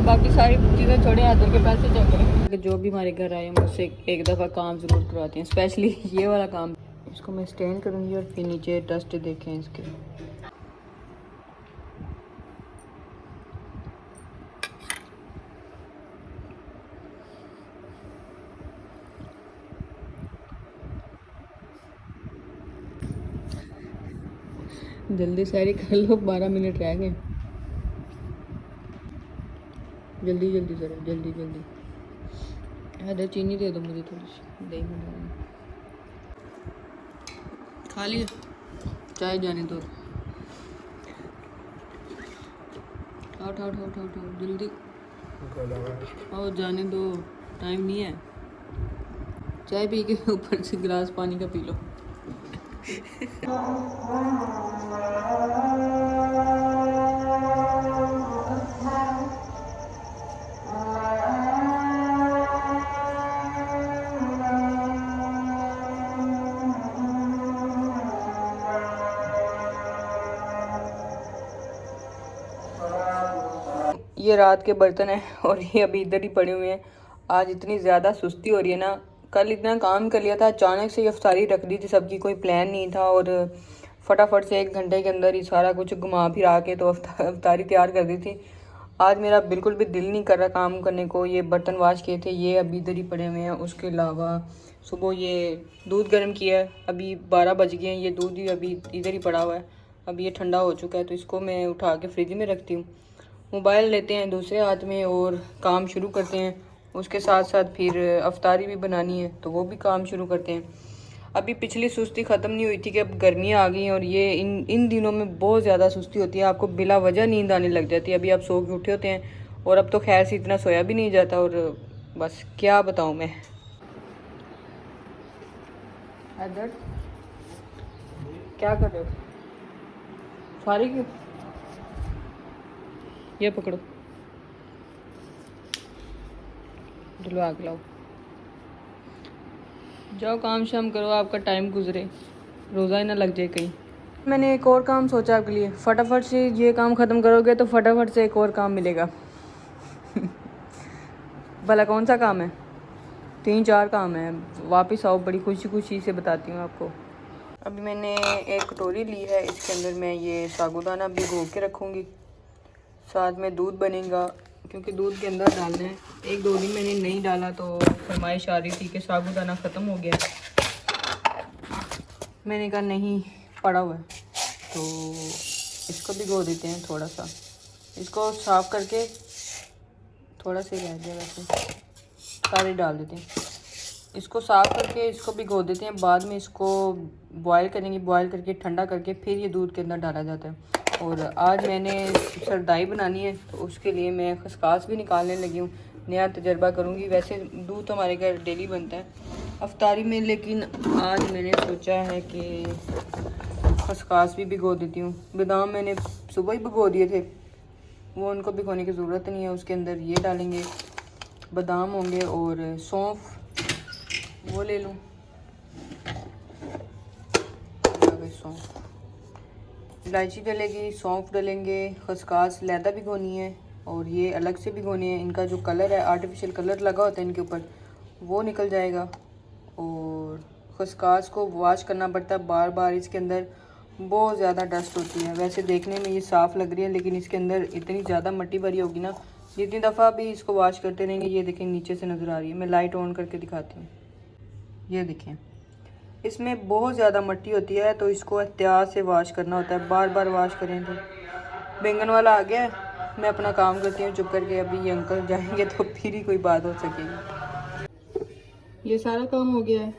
आप बाकी सारी चीज़ें छोड़े, आधे के पैसे चेक करें। जो भी हमारे घर आए मुझसे एक दफ़ा काम ज़रूर करवाते हैं, स्पेशली ये वाला काम। इसको मैं स्टैंड करूँगी और फिर नीचे डस्ट देखें इसके। जल्दी सैरी कर लो, 12 मिनट रह गए। जल्दी जल्दी ज़रा, जल्दी जल्दी। इधर चीनी दे दो मुझे थोड़ी सी, दही में खा लिया। चाय जाने दो। उठाओ उठाओ उठाओ उठाओ उठाओ जल्दी। और जाने दो, टाइम नहीं है। चाय पी के ऊपर से गिलास पानी का पी लो। ये रात के बर्तन हैं और ये अभी इधर ही पड़े हुए हैं। आज इतनी ज़्यादा सुस्ती हो रही है ना। कल इतना काम कर लिया था, अचानक से इफ्तारी रख दी थी सबकी, कोई प्लान नहीं था और फटाफट से 1 घंटे के अंदर ही सारा कुछ घुमा फिरा के तो इफ्तारी तैयार कर दी थी। आज मेरा बिल्कुल भी दिल नहीं कर रहा काम करने को। ये बर्तन वाश किए थे, ये अभी इधर ही पड़े हुए हैं। उसके अलावा सुबह ये दूध गर्म किया है, अभी 12 बज गए हैं, ये दूध ही अभी इधर ही पड़ा हुआ है। अभी ये ठंडा हो चुका है तो इसको मैं उठा के फ्रिज में रखती हूँ। मोबाइल लेते हैं दूसरे हाथ में और काम शुरू करते हैं। उसके साथ साथ फिर अफ्तारी भी बनानी है तो वो भी काम शुरू करते हैं। अभी पिछली सुस्ती ख़त्म नहीं हुई थी कि अब गर्मियाँ आ गई हैं और ये इन दिनों में बहुत ज़्यादा सुस्ती होती है। आपको बिला वजह नींद आने लग जाती है। अभी आप सो के उठे होते हैं और अब तो खैर से इतना सोया भी नहीं जाता। और बस क्या बताऊँ मैं। क्या कर रहे हो? सारी क्यों? ये पकड़ो, दिलवा के लाओ। जाओ काम शाम करो, आपका टाइम गुजरे, रोज़ा ही ना लग जाए कहीं। मैंने एक और काम सोचा आपके लिए। फटाफट से ये काम ख़त्म करोगे तो फटाफट से एक और काम मिलेगा। भला कौन सा काम है? 3-4 काम है। वापस आओ, बड़ी खुशी खुशी से बताती हूँ आपको। अभी मैंने एक कटोरी ली है, इसके अंदर मैं ये साबूदाना भिगो के रखूँगी। साथ में दूध बनेगा क्योंकि दूध के अंदर डालना है। 1-2 दिन मैंने नहीं डाला तो फरमाइश आ रही थी कि साबूदाना ख़त्म हो गया। मैंने कहा नहीं, पड़ा हुआ है तो इसको भिगो देते हैं थोड़ा सा। इसको साफ़ करके थोड़ा सा रह गया, वैसे सारे डाल देते हैं। इसको साफ़ करके इसको भिगो देते हैं। बाद में इसको बॉयल करेंगे, बॉयल करके ठंडा करके फिर ये दूध के अंदर डाला जाता है। और आज मैंने सरदाई बनानी है तो उसके लिए मैं खसकास भी निकालने लगी हूँ। नया तजर्बा करूँगी। वैसे दूध तो हमारे घर डेली बनता है अफ्तारी में, लेकिन आज मैंने सोचा है कि खसकास भी भिगो देती हूँ। बादाम मैंने सुबह ही भिगो दिए थे, वो उनको भिगोने की ज़रूरत नहीं है। उसके अंदर ये डालेंगे, बादाम होंगे और सौंफ वो ले लूँ, सौंफ, इलायची डलेगी, सौंफ डलेंगे, खसकास लैदा भिगोनी है और ये अलग से भिगोनी है। इनका जो कलर है, आर्टिफिशियल कलर लगा होता है इनके ऊपर, वो निकल जाएगा। और खसकास को वॉश करना पड़ता है बार बार, इसके अंदर बहुत ज़्यादा डस्ट होती है। वैसे देखने में ये साफ़ लग रही है लेकिन इसके अंदर इतनी ज़्यादा मट्टी भरी होगी ना, जितनी दफ़ा भी इसको वॉश करते रहेंगे। ये देखें नीचे से नज़र आ रही है, मैं लाइट ऑन करके दिखाती हूँ। ये देखें, इसमें बहुत ज़्यादा मट्टी होती है तो इसको एहतियात से वॉश करना होता है। बार बार वॉश करें तो। बैंगन वाला आ गया है, मैं अपना काम करती हूँ चुप करके। अभी ये अंकल जाएंगे तो फिर ही कोई बात हो सकेगी। ये सारा काम हो गया है,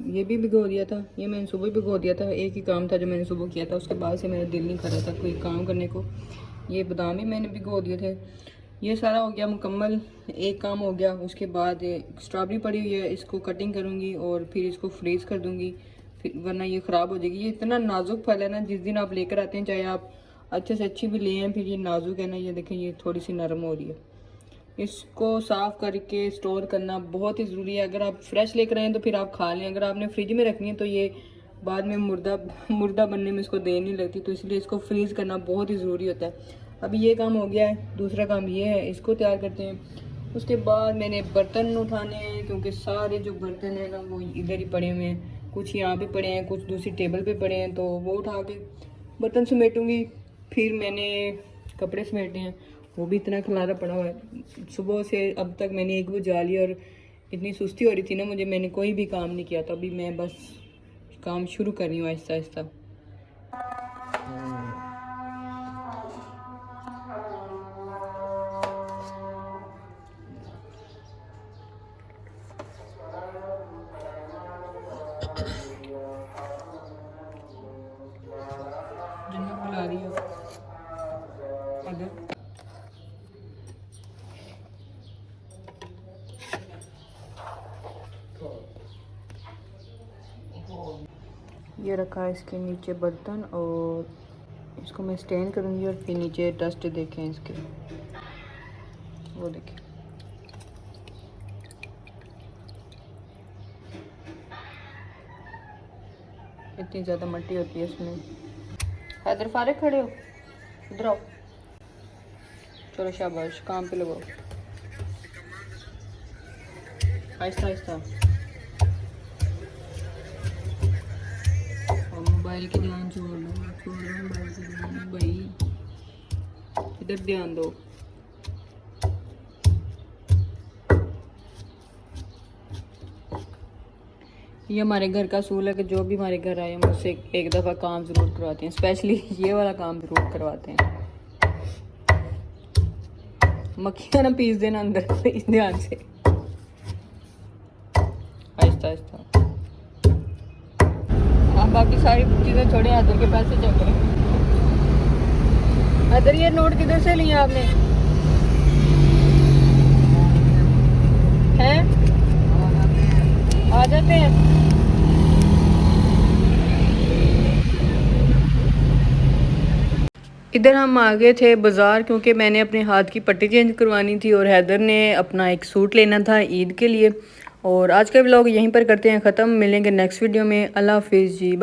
ये भी भिगो दिया था, ये मैंने सुबह भिगो दिया था। एक ही काम था जो मैंने सुबह किया था, उसके बाद से मेरा दिल नहीं कर रहा था कोई काम करने को। ये बादाम भी मैंने भिगो दिए थे। ये सारा हो गया मुकम्मल, एक काम हो गया। उसके बाद स्ट्रॉबेरी पड़ी हुई है, इसको कटिंग करूँगी और फिर इसको फ्रीज़ कर दूँगी, फिर वरना ये ख़राब हो जाएगी। ये इतना नाजुक फल है ना, जिस दिन आप लेकर आते हैं, चाहे आप अच्छे से अच्छी भी ले हैं, फिर ये नाजुक है ना। ये देखें, ये थोड़ी सी नरम हो रही है। इसको साफ़ करके स्टोर करना बहुत ही ज़रूरी है। अगर आप फ्रेश लेकर आएँ तो फिर आप खा लें, अगर आपने फ्रिज में रखनी है तो ये बाद में मुर्दा बनने में इसको देर नहीं लगती, तो इसलिए इसको फ्रीज़ करना बहुत ही ज़रूरी होता है। अभी ये काम हो गया है, दूसरा काम ये है, इसको तैयार करते हैं। उसके बाद मैंने बर्तन उठाने हैं, क्योंकि सारे जो बर्तन हैं ना वो इधर ही पड़े हुए हैं, कुछ यहाँ पे पड़े हैं, कुछ दूसरी टेबल पे पड़े हैं, तो वो उठा के बर्तन समेटूंगी। फिर मैंने कपड़े समेटे हैं, वो भी इतना खलारा पड़ा हुआ है। सुबह से अब तक मैंने एक बुझा लिया और इतनी सुस्ती हो रही थी ना मुझे, मैंने कोई भी काम नहीं किया था। अभी मैं बस काम शुरू कर रही हूँ आहिस्ता आहिस्ता। जन्नत बुला रही है अगर ये रखा है इसके नीचे बर्तन, और इसको मैं स्टैंड करूँगी और फिर नीचे डस्ट देखें इसके, वो देखें। इतनी ज़्यादा मट्टी होती है इसमें। हैदर फारिग खड़े हो, इधर आओ। चलो शाबाश, काम पे लगो, आहिस्ता आहिस्ता। और मोबाइल की ध्यान छोड़ दो मोबाइल की ध्यान, भाई इधर ध्यान दो। ये हमारे घर का असूल है कि जो भी हमारे घर आए मुझसे एक दफ़ा काम ज़रूर करवाते हैं, स्पेशली ये वाला काम ज़रूर करवाते हैं। मक्खियाँ ना पीस देना अंदर, इस ध्यान से, आहिस्ता आहिस्ता। हाँ, बाकी सारी चीज़ें छोड़े, हैदर के पैसे चेक करें। हैदर ये नोट किधर से लिए आपने हैं? आ जाते हैं। इधर हम आ गए थे बाज़ार, क्योंकि मैंने अपने हाथ की पट्टी चेंज करवानी थी और हैदर ने अपना एक सूट लेना था ईद के लिए। और आज का व्लॉग यहीं पर करते हैं ख़त्म, मिलेंगे नेक्स्ट वीडियो में। अल्लाह हाफिज़ जी, बाय।